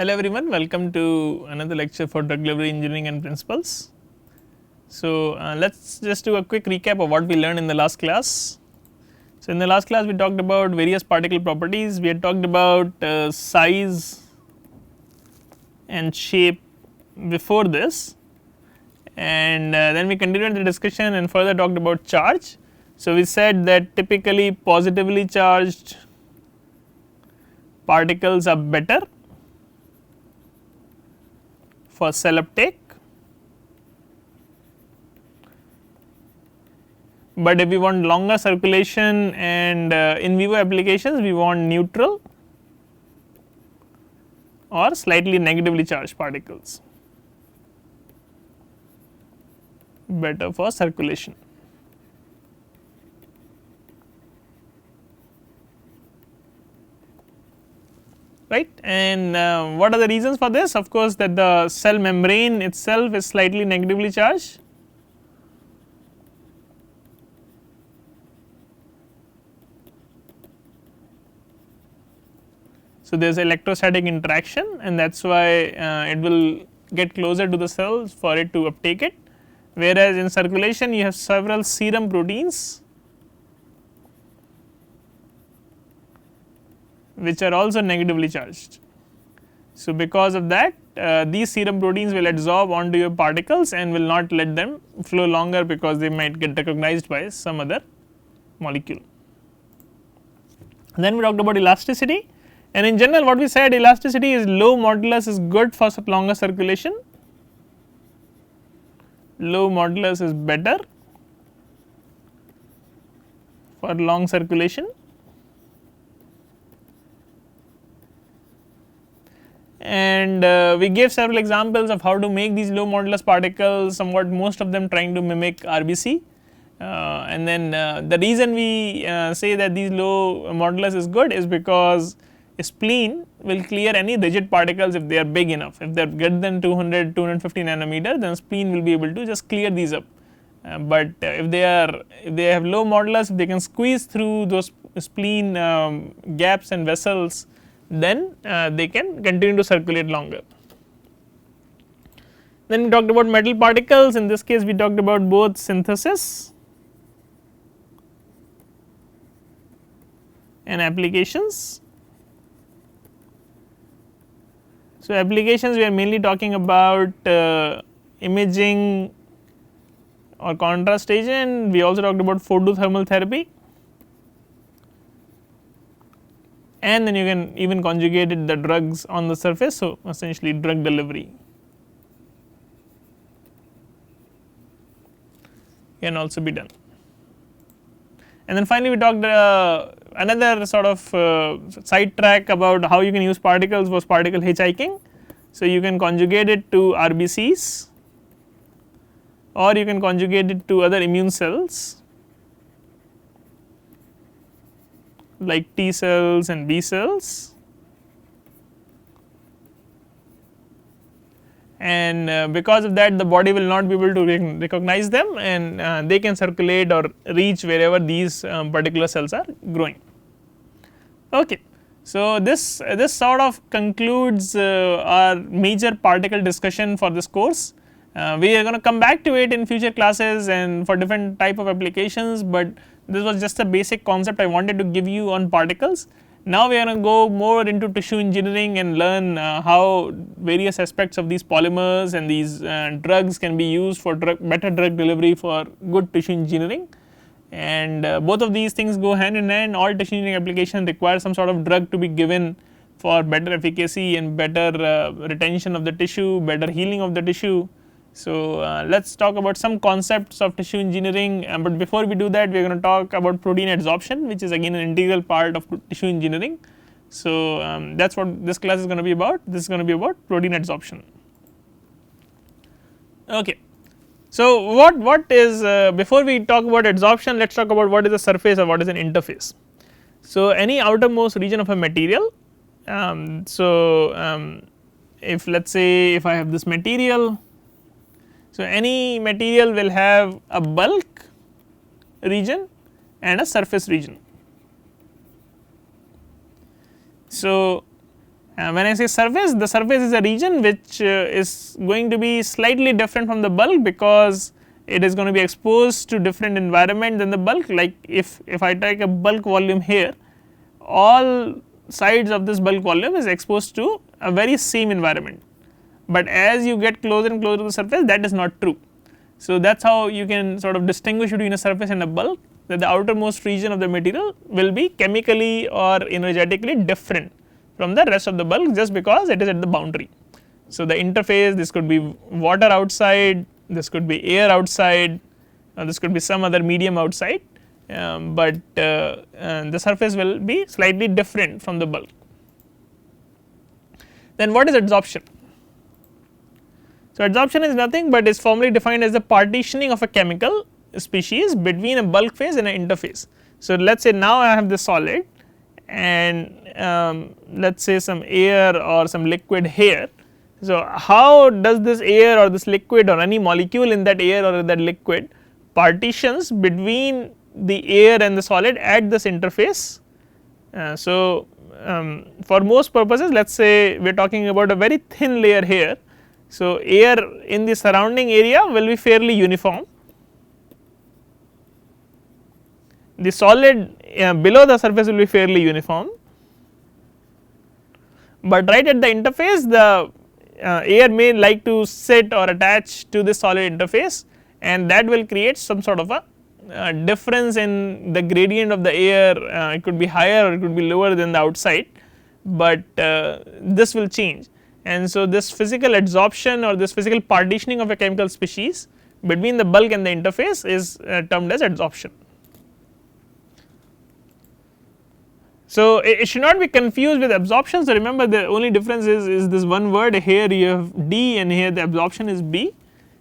Hello everyone, welcome to another lecture for drug delivery engineering and principles. So, let us just do a quick recap of what we learned in the last class. So, in the last class we talked about various particle properties, we had talked about size and shape before this, and then we continued the discussion and further talked about charge. So, we said that typically positively charged particles are better for cell uptake, but if we want longer circulation and in vivo applications we want neutral or slightly negatively charged particles, better for circulation. Right, and what are the reasons for this? Of course, that the cell membrane itself is slightly negatively charged. So, there is electrostatic interaction, and that is why it will get closer to the cells for it to uptake it, whereas in circulation you have several serum proteins which are also negatively charged. So, because of that these serum proteins will adsorb onto your particles and will not let them flow longer because they might get recognized by some other molecule. Then we talked about elasticity, and in general what we said, elasticity is low modulus is good for longer circulation, low modulus is better for long circulation. And we gave several examples of how to make these low modulus particles, somewhat most of them trying to mimic RBC, and then the reason we say that these low modulus is good is because a spleen will clear any rigid particles if they are big enough. If they are greater than 200 250 nanometer, then spleen will be able to just clear these up, but if they have low modulus, if they can squeeze through those spleen gaps and vessels, then they can continue to circulate longer. Then we talked about metal particles. In this case we talked about both synthesis and applications. So, applications we are mainly talking about imaging or contrast agent. We also talked about photothermal therapy, and then you can even conjugate the drugs on the surface. So, essentially drug delivery can also be done. And then finally we talked another sort of sidetrack about how you can use particles was particle hitchhiking. So, you can conjugate it to RBCs or you can conjugate it to other immune cells like T cells and B cells, and because of that the body will not be able to recognize them, and they can circulate or reach wherever these particular cells are growing. Okay. So, this sort of concludes our major particle discussion for this course. We are going to come back to it in future classes and for different type of applications, but this was just a basic concept I wanted to give you on particles. Now we are going to go more into tissue engineering and learn how various aspects of these polymers and these drugs can be used for better drug delivery for good tissue engineering, and both of these things go hand in hand. All tissue engineering applications require some sort of drug to be given for better efficacy and better retention of the tissue, better healing of the tissue. So, let us talk about some concepts of tissue engineering, but before we do that we are going to talk about protein adsorption, which is again an integral part of tissue engineering. So, that is what this class is going to be about. This is going to be about protein adsorption. Okay. So, what is before we talk about adsorption, let us talk about what is a surface or what is an interface. So, any outermost region of a material, if let us say if I have this material, so any material will have a bulk region and a surface region. So, When I say surface, the surface is a region which is going to be slightly different from the bulk, because it is going to be exposed to different environment than the bulk. Like if I take a bulk volume here, all sides of this bulk volume is exposed to a very same environment, but as you get closer and closer to the surface, that is not true. So that is how you can sort of distinguish between a surface and a bulk, that the outermost region of the material will be chemically or energetically different from the rest of the bulk, just because it is at the boundary. So the interface, this could be water outside, this could be air outside, this could be some other medium outside, but the surface will be slightly different from the bulk. Then what is adsorption? So adsorption is nothing but is formally defined as the partitioning of a chemical species between a bulk phase and an interface. So let us say now I have this solid, and let us say some air or some liquid here. So how does this air or this liquid or any molecule in that air or that liquid partitions between the air and the solid at this interface? For most purposes, let us say we are talking about a very thin layer here. So air in the surrounding area will be fairly uniform. The solid below the surface will be fairly uniform, but right at the interface the air may like to sit or attach to the solid interface, and that will create some sort of a difference in the gradient of the air. It could be higher or it could be lower than the outside, but this will change. And so this physical adsorption or this physical partitioning of a chemical species between the bulk and the interface is termed as adsorption. So it should not be confused with absorption. So remember, the only difference is this one word. Here you have D and here the absorption is B.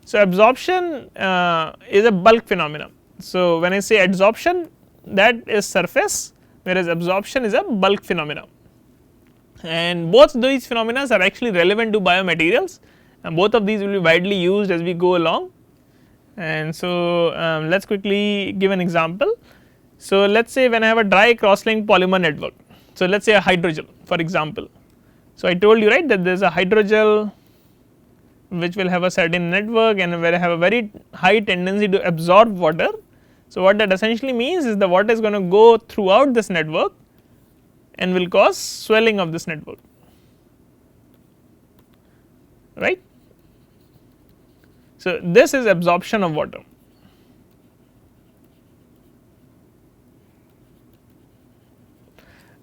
So absorption is a bulk phenomenon. So when I say adsorption, that is surface, whereas absorption is a bulk phenomenon. And both these phenomena are actually relevant to biomaterials, and both of these will be widely used as we go along. And so let us quickly give an example. So let us say when I have a dry cross-linked polymer network, so let us say a hydrogel for example. So I told you, right, that there is a hydrogel which will have a certain network and will have a very high tendency to absorb water. So what that essentially means is the water is going to go throughout this network and will cause swelling of this network, right. So this is absorption of water.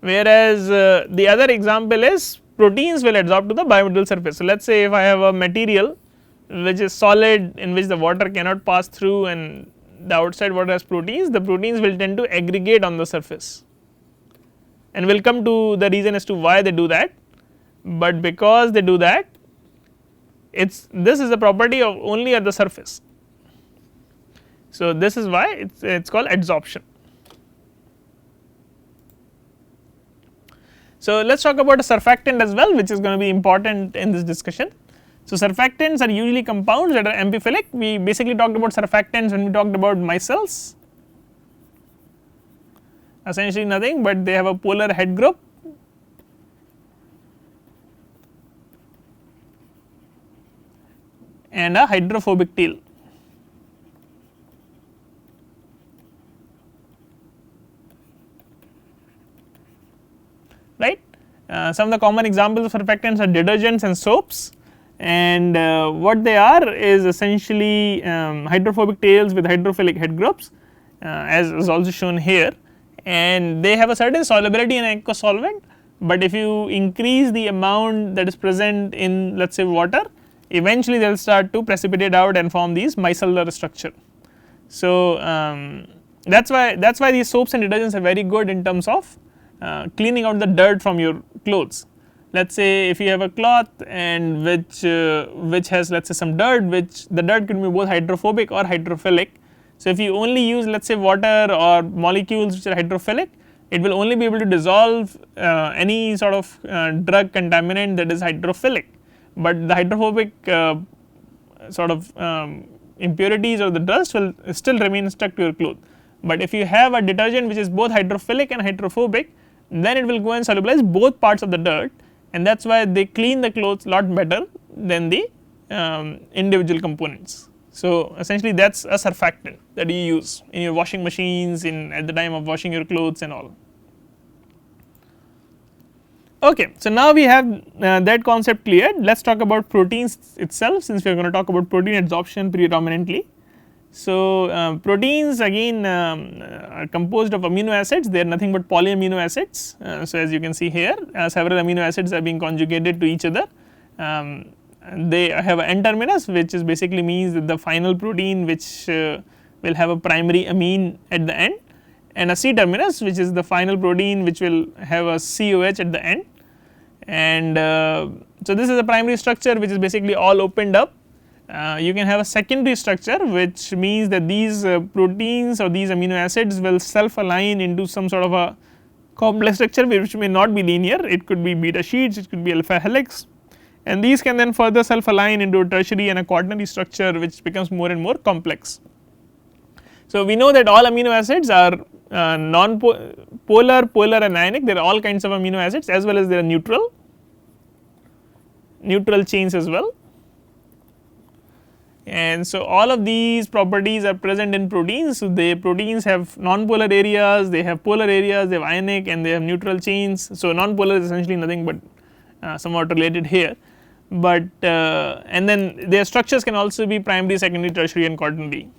Whereas the other example is proteins will adsorb to the biomaterial surface. So let us say if I have a material which is solid, in which the water cannot pass through and the outside water has proteins, the proteins will tend to aggregate on the surface, and we will come to the reason as to why they do that. But because they do that, this is a property of only at the surface. So this is why it's called adsorption. So let us talk about a surfactant as well, which is going to be important in this discussion. So surfactants are usually compounds that are amphiphilic. We basically talked about surfactants when we talked about micelles. Essentially nothing but they have a polar head group and a hydrophobic tail. Right. Some of the common examples of surfactants are detergents and soaps, and what they are is essentially hydrophobic tails with hydrophilic head groups, as is also shown here, and they have a certain solubility in aqueous solvent, but if you increase the amount that is present in, let us say, water, eventually they will start to precipitate out and form these micellar structure. So that's why these soaps and detergents are very good in terms of cleaning out the dirt from your clothes. Let us say if you have a cloth and which has, let us say, some dirt, which the dirt could be both hydrophobic or hydrophilic. So if you only use, let us say, water or molecules which are hydrophilic, it will only be able to dissolve any sort of drug contaminant that is hydrophilic, but the hydrophobic sort of impurities or the dust will still remain stuck to your cloth. But if you have a detergent which is both hydrophilic and hydrophobic, then it will go and solubilize both parts of the dirt, and that is why they clean the clothes lot better than the individual components. So, essentially that is a surfactant that you use in your washing machines, in at the time of washing your clothes and all. Okay, so now we have that concept cleared. Let us talk about proteins itself, since we are going to talk about protein adsorption predominantly. So, proteins again are composed of amino acids, they are nothing but polyamino acids. So, as you can see here, several amino acids are being conjugated to each other. They have an N terminus, which is basically means that the final protein which will have a primary amine at the end, and a C terminus, which is the final protein which will have a COH at the end. And so, this is a primary structure which is basically all opened up. You can have a secondary structure, which means that these proteins or these amino acids will self align into some sort of a complex structure which may not be linear. It could be beta sheets, it could be alpha helix, and these can then further self align into a tertiary and a quaternary structure which becomes more and more complex. So, we know that all amino acids are non-polar, polar and ionic. There are all kinds of amino acids, as well as there are neutral chains as well. And so, all of these properties are present in proteins. So, the proteins have non-polar areas, they have polar areas, they have ionic and they have neutral chains. So, non-polar is essentially nothing but somewhat related here, but and then their structures can also be primary, secondary, tertiary and quaternary.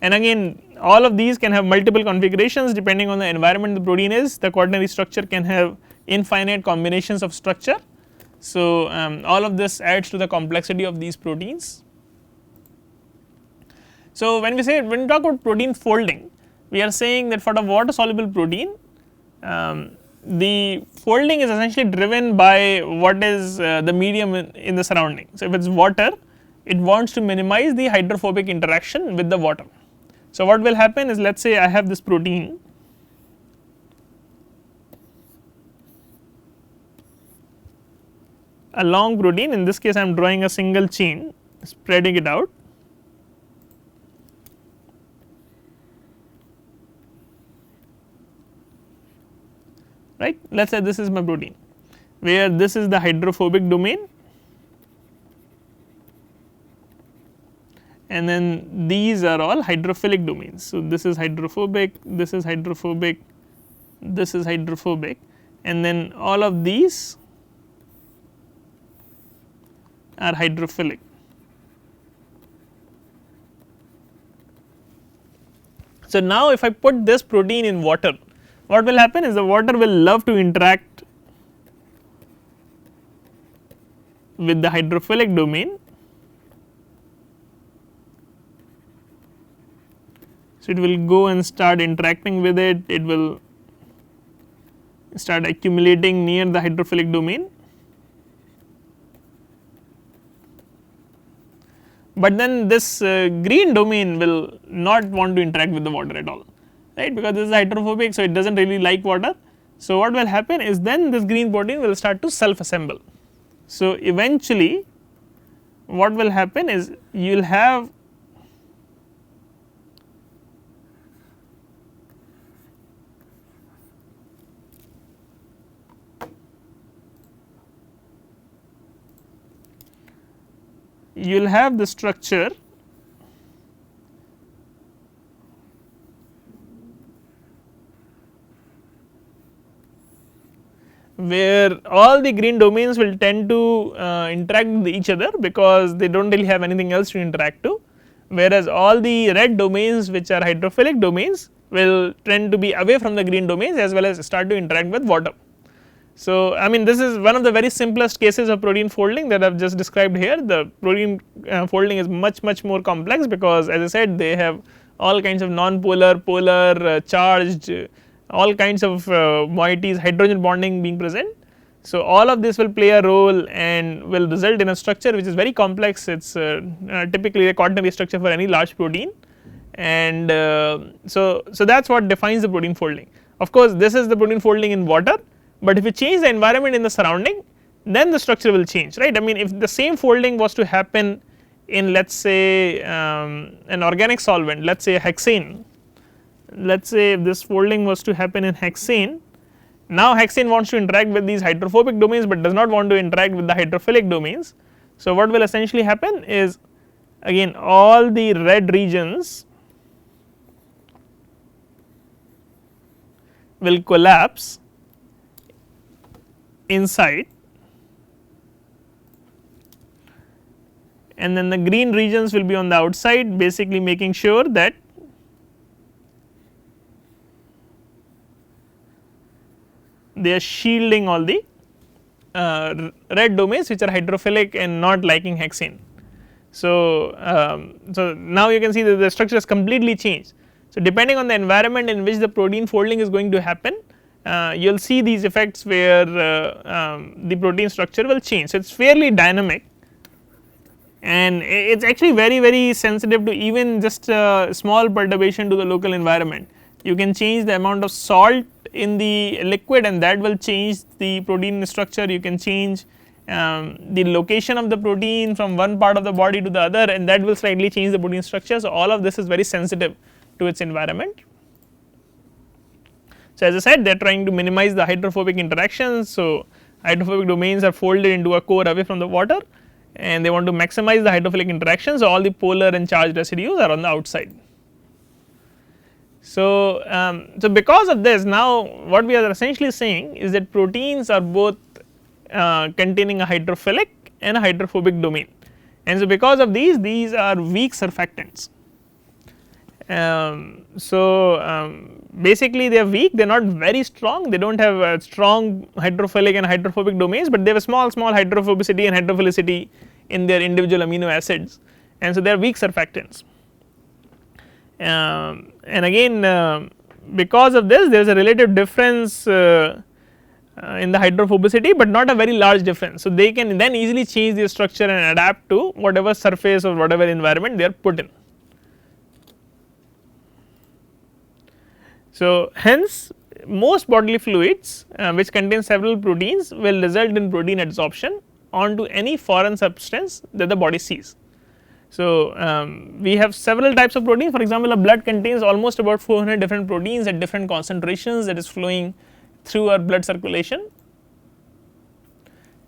And again, all of these can have multiple configurations depending on the environment the protein is. The quaternary structure can have infinite combinations of structure. So, all of this adds to the complexity of these proteins. So, when we talk about protein folding, we are saying that for the water soluble protein, the folding is essentially driven by what is the medium in the surrounding. So, if it is water, it wants to minimize the hydrophobic interaction with the water. So, what will happen is, let us say I have this protein, a long protein, in this case I am drawing a single chain, spreading it out. Right. Let us say this is my protein, where this is the hydrophobic domain, and then these are all hydrophilic domains. So, this is hydrophobic, this is hydrophobic, this is hydrophobic, and then all of these are hydrophilic. So, now if I put this protein in water, what will happen is the water will love to interact with the hydrophilic domain. So, it will go and start interacting with it, it will start accumulating near the hydrophilic domain, but then this green domain will not want to interact with the water at all, right, because this is hydrophobic. So, it does not really like water. So, what will happen is then this green protein will start to self assemble. So, eventually what will happen is you will have the structure where all the green domains will tend to interact with each other, because they do not really have anything else to interact to, whereas all the red domains which are hydrophilic domains will tend to be away from the green domains as well as start to interact with water. So, I mean this is one of the very simplest cases of protein folding that I have just described here. The protein folding is much more complex, because as I said they have all kinds of non-polar, polar, charged, all kinds of moieties, hydrogen bonding being present. So, all of this will play a role and will result in a structure which is very complex. It is typically a quaternary structure for any large protein, and so that is what defines the protein folding. Of course, this is the protein folding in water, but if you change the environment in the surrounding, then the structure will change, right. I mean if the same folding was to happen in, let us say an organic solvent, let us say hexane, let us say if this folding was to happen in hexane, Now hexane wants to interact with these hydrophobic domains, but does not want to interact with the hydrophilic domains. So what will essentially happen is, again all the red regions will collapse inside, and then the green regions will be on the outside, basically making sure that they are shielding all the red domains which are hydrophilic and not liking hexane. So, so now you can see that the structure has completely changed. So, depending on the environment in which the protein folding is going to happen, you will see these effects where the protein structure will change. So, it is fairly dynamic, and it is actually very sensitive to even just small perturbation to the local environment. You can change the amount of salt in the liquid, and that will change the protein structure. You can change the location of the protein from one part of the body to the other, and that will slightly change the protein structure. So, all of this is very sensitive to its environment. So, as I said, they are trying to minimize the hydrophobic interactions. So, hydrophobic domains are folded into a core away from the water, and they want to maximize the hydrophilic interactions. So, all the polar and charged residues are on the outside. So, so because of this, now what we are essentially saying is that proteins are both containing a hydrophilic and a hydrophobic domain, and so because of these are weak surfactants. Basically they are weak, they are not very strong, they do not have a strong hydrophilic and hydrophobic domains, but they have a small hydrophobicity and hydrophilicity in their individual amino acids, and so they are weak surfactants. And again because of this there is a relative difference in the hydrophobicity, but not a very large difference. So, they can then easily change their structure and adapt to whatever surface or whatever environment they are put in. So, hence most bodily fluids which contain several proteins will result in protein adsorption onto any foreign substance that the body sees. So, we have several types of proteins. For example, a blood contains almost about 400 different proteins at different concentrations that is flowing through our blood circulation.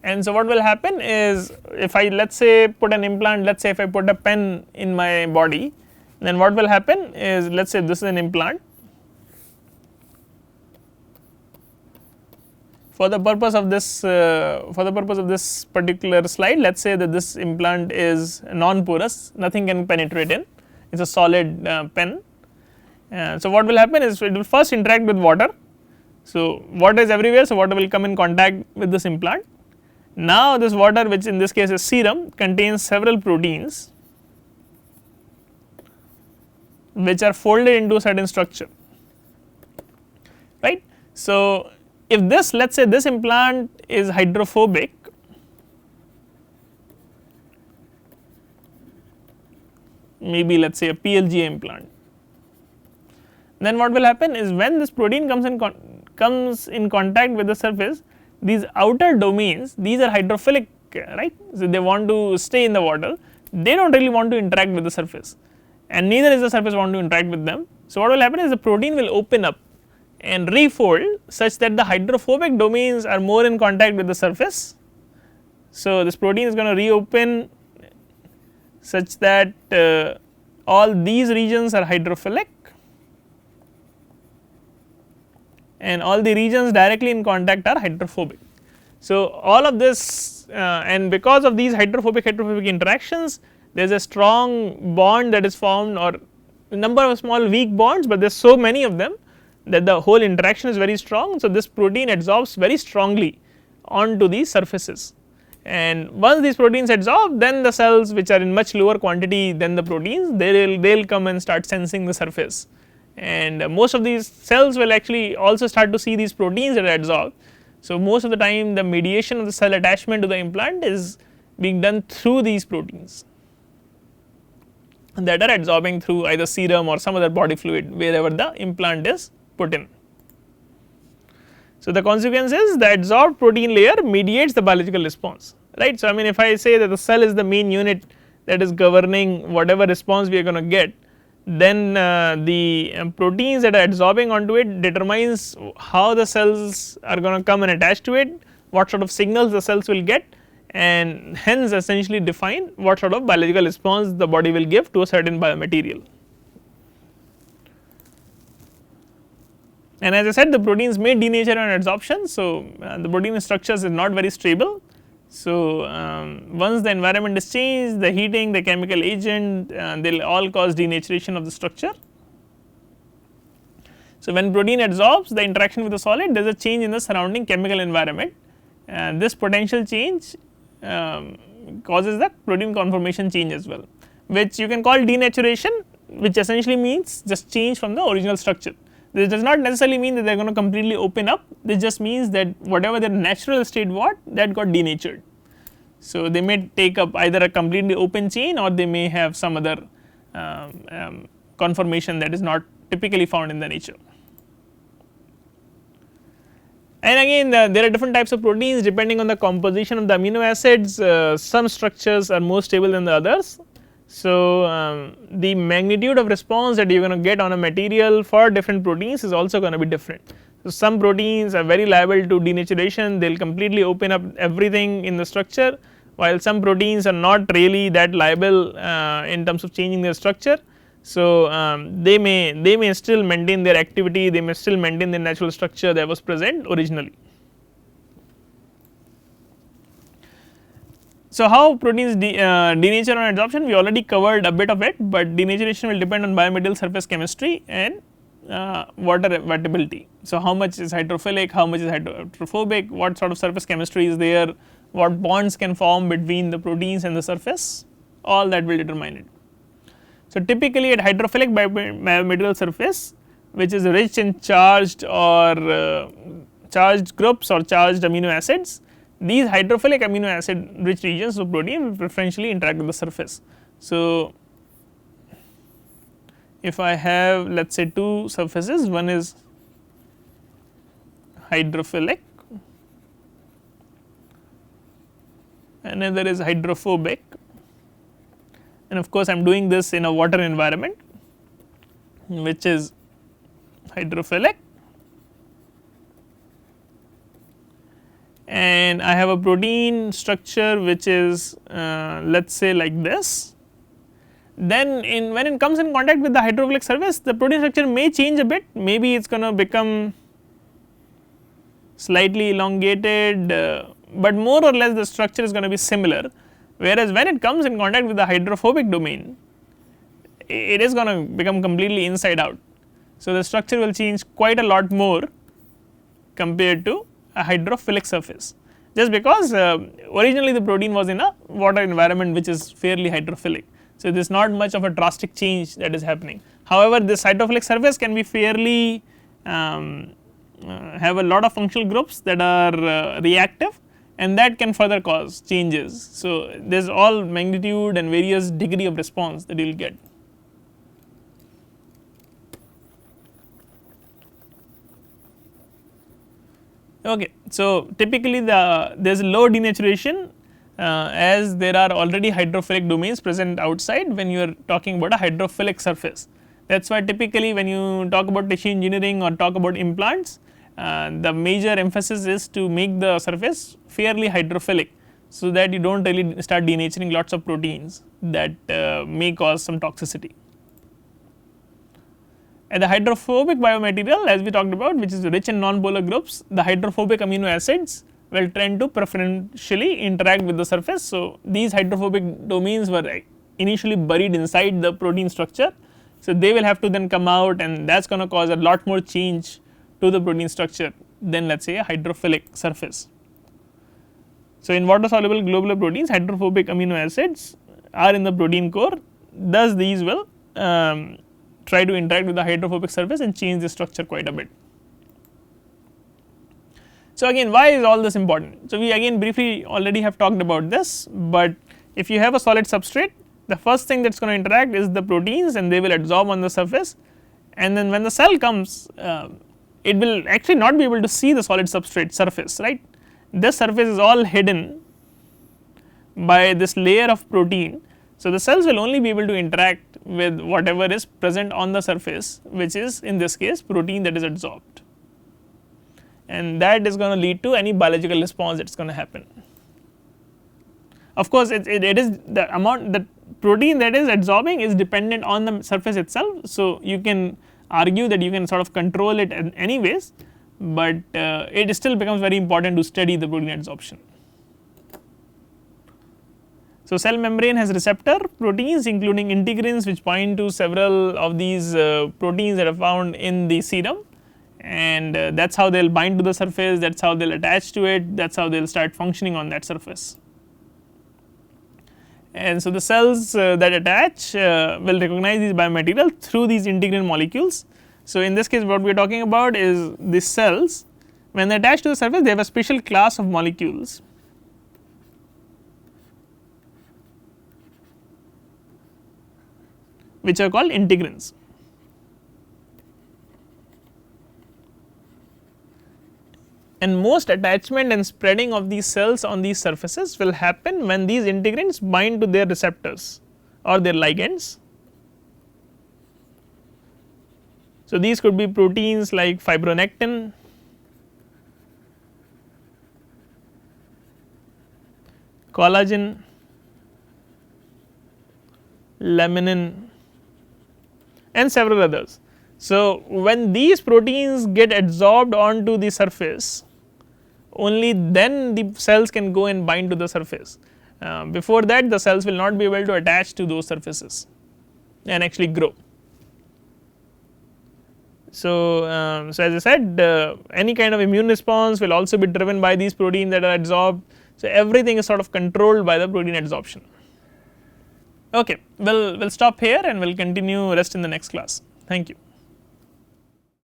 And so, what will happen is, if I let us say put an implant, let us say if I put a pen in my body, then what will happen is, let us say this is an implant. For the purpose of this particular slide, let us say that this implant is non-porous, nothing can penetrate in, it is a solid pen. So, what will happen is it will first interact with water. So, water is everywhere, so water will come in contact with this implant. Now, this water, which in this case is serum, contains several proteins which are folded into a certain structure, right. So, if this, let us say this implant is hydrophobic, maybe let us say a PLGA implant, then what will happen is, when this protein comes in contact with the surface, these outer domains, these are hydrophilic, right. So, they want to stay in the water, they do not really want to interact with the surface, and neither is the surface want to interact with them. So, what will happen is the protein will open up and refold such that the hydrophobic domains are more in contact with the surface. So, this protein is going to reopen such that all these regions are hydrophilic, and all the regions directly in contact are hydrophobic. So, all of this and because of these hydrophobic interactions, there is a strong bond that is formed, or a number of small weak bonds, but there are so many of them that the whole interaction is very strong. So, this protein adsorbs very strongly onto these surfaces, and once these proteins adsorb, then the cells which are in much lower quantity than the proteins, they will come and start sensing the surface, and most of these cells will actually also start to see these proteins that are adsorbed. So, most of the time the mediation of the cell attachment to the implant is being done through these proteins that are adsorbing through either serum or some other body fluid wherever the implant is put in. So, the consequence is the adsorbed protein layer mediates the biological response, right. So, I mean if I say that the cell is the main unit that is governing whatever response we are going to get, then the proteins that are adsorbing onto it determines how the cells are going to come and attach to it, what sort of signals the cells will get, and hence essentially define what sort of biological response the body will give to a certain biomaterial. And as I said, the proteins may denature on adsorption. So, the protein structures is not very stable. So, once the environment is changed, the heating, the chemical agent, they will all cause denaturation of the structure. So, when protein adsorbs the interaction with the solid, there is a change in the surrounding chemical environment, and this potential change causes the protein conformation change as well, which you can call denaturation, which essentially means just change from the original structure. This does not necessarily mean that they are going to completely open up, this just means that whatever their natural state was, that got denatured. So, they may take up either a completely open chain, or they may have some other conformation that is not typically found in the nature. And again, there are different types of proteins depending on the composition of the amino acids. Some structures are more stable than the others. So, the magnitude of response that you are going to get on a material for different proteins is also going to be different. So, some proteins are very liable to denaturation, they will completely open up everything in the structure, while some proteins are not really that liable in terms of changing their structure. So, they may still maintain their activity, they may still maintain the natural structure that was present originally. So, how proteins denature on adsorption, we already covered a bit of it, but denaturation will depend on biomaterial surface chemistry and water-wettability. So, how much is hydrophilic, how much is hydrophobic, what sort of surface chemistry is there, what bonds can form between the proteins and the surface, all that will determine it. So, typically at hydrophilic biomaterial surface, which is rich in charged or charged groups or charged amino acids, these hydrophilic amino acid rich regions of protein will preferentially interact with the surface. So, if I have let us say two surfaces, one is hydrophilic, another is hydrophobic, and of course, I am doing this in a water environment which is hydrophilic, and I have a protein structure which is let us say like this. Then when it comes in contact with the hydrophilic surface, the protein structure may change a bit, maybe it is going to become slightly elongated, but more or less the structure is going to be similar, whereas when it comes in contact with the hydrophobic domain, it is going to become completely inside out. So, the structure will change quite a lot more compared to a hydrophilic surface, just because originally the protein was in a water environment which is fairly hydrophilic. So, there is not much of a drastic change that is happening. However, this hydrophilic surface can be fairly have a lot of functional groups that are reactive, and that can further cause changes. So, there is all magnitude and various degree of response that you will get. Okay. So, typically there is low denaturation as there are already hydrophilic domains present outside when you are talking about a hydrophilic surface. That is why typically when you talk about tissue engineering or talk about implants, the major emphasis is to make the surface fairly hydrophilic, so that you do not really start denaturing lots of proteins that may cause some toxicity. At the hydrophobic biomaterial, as we talked about, which is rich in non-polar groups, the hydrophobic amino acids will tend to preferentially interact with the surface. So, these hydrophobic domains were initially buried inside the protein structure. So, they will have to then come out, and that is going to cause a lot more change to the protein structure than let us say a hydrophilic surface. So, in water soluble globular proteins, hydrophobic amino acids are in the protein core, thus these will try to interact with the hydrophobic surface and change the structure quite a bit. So, again, why is all this important? So, we again briefly already have talked about this, but if you have a solid substrate, the first thing that is going to interact is the proteins, and they will adsorb on the surface, and then when the cell comes, it will actually not be able to see the solid substrate surface, right. This surface is all hidden by this layer of protein. So, the cells will only be able to interact with whatever is present on the surface, which is in this case protein that is adsorbed, and that is going to lead to any biological response that is going to happen. Of course, it is the amount, the protein that is adsorbing is dependent on the surface itself. So, you can argue that you can sort of control it anyways, but it still becomes very important to study the protein adsorption. So, cell membrane has receptor proteins including integrins which point to several of these proteins that are found in the serum, and that is how they will bind to the surface, that is how they will attach to it, that is how they will start functioning on that surface. And so, the cells that attach will recognize these biomaterial through these integrin molecules. So, in this case what we are talking about is these cells, when they attach to the surface they have a special class of molecules which are called integrins. And most attachment and spreading of these cells on these surfaces will happen when these integrins bind to their receptors or their ligands. So, these could be proteins like fibronectin, collagen, laminin, and several others. So, when these proteins get adsorbed onto the surface, only then the cells can go and bind to the surface. Before that the cells will not be able to attach to those surfaces and actually grow. So, as I said, any kind of immune response will also be driven by these proteins that are adsorbed. So, everything is sort of controlled by the protein adsorption. Okay, we will stop here and we will continue rest in the next class. Thank you.